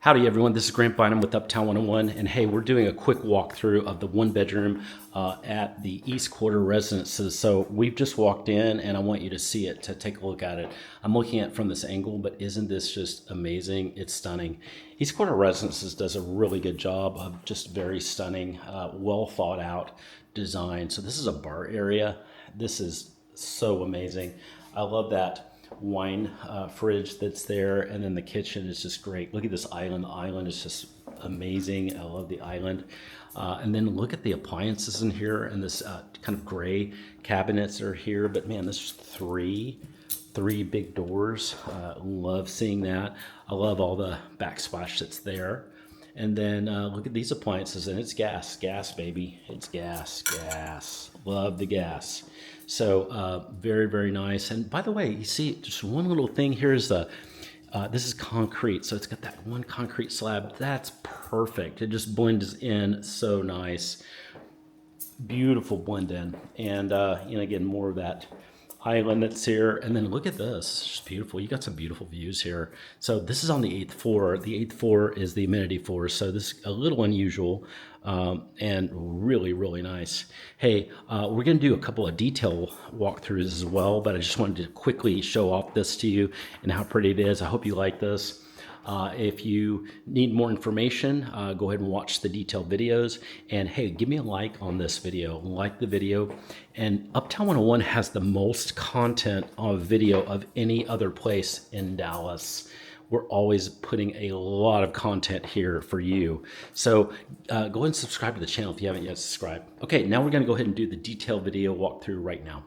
Howdy everyone, this is Grant Bynum with Uptown 101, and hey, we're doing a quick walkthrough of the one bedroom at the East Quarter Residences. So we've just walked in and I want you to see it, to take a look at it. I'm looking at it from this angle, but isn't this just amazing? It's stunning. East Quarter Residences does a really good job of just very stunning, well thought out design. So this is a bar area. This is so amazing. I love that wine fridge that's there, and then the kitchen is just great. Look at this island. The island is just amazing. I love the island. And then look at the appliances in here, and this kind of gray cabinets are here. But man, this is three big doors. Love seeing that. I love all the backsplash that's there. And then look at these appliances, and it's gas, baby. It's gas. Love the gas. So very, very nice. And by the way, you see just one little thing here is this is concrete. So it's got that one concrete slab. That's perfect. It just blends in so nice. Beautiful blend in. And again, more of that island that's here. And then look at this, it's just beautiful. You got some beautiful views here. So this is on the 8th floor. The 8th floor is the amenity floor, so this is a little unusual and really, really nice. Hey, we're gonna do a couple of detail walkthroughs as well, but I just wanted to quickly show off this to you and how pretty it is. I hope you like this. If you need more information, go ahead and watch the detailed videos. And hey, give me a like on this video, like the video. And Uptown 101 has the most content on video of any other place in Dallas. We're always putting a lot of content here for you. So go ahead and subscribe to the channel if you haven't yet subscribed. Okay, now we're gonna go ahead and do the detailed video walkthrough right now.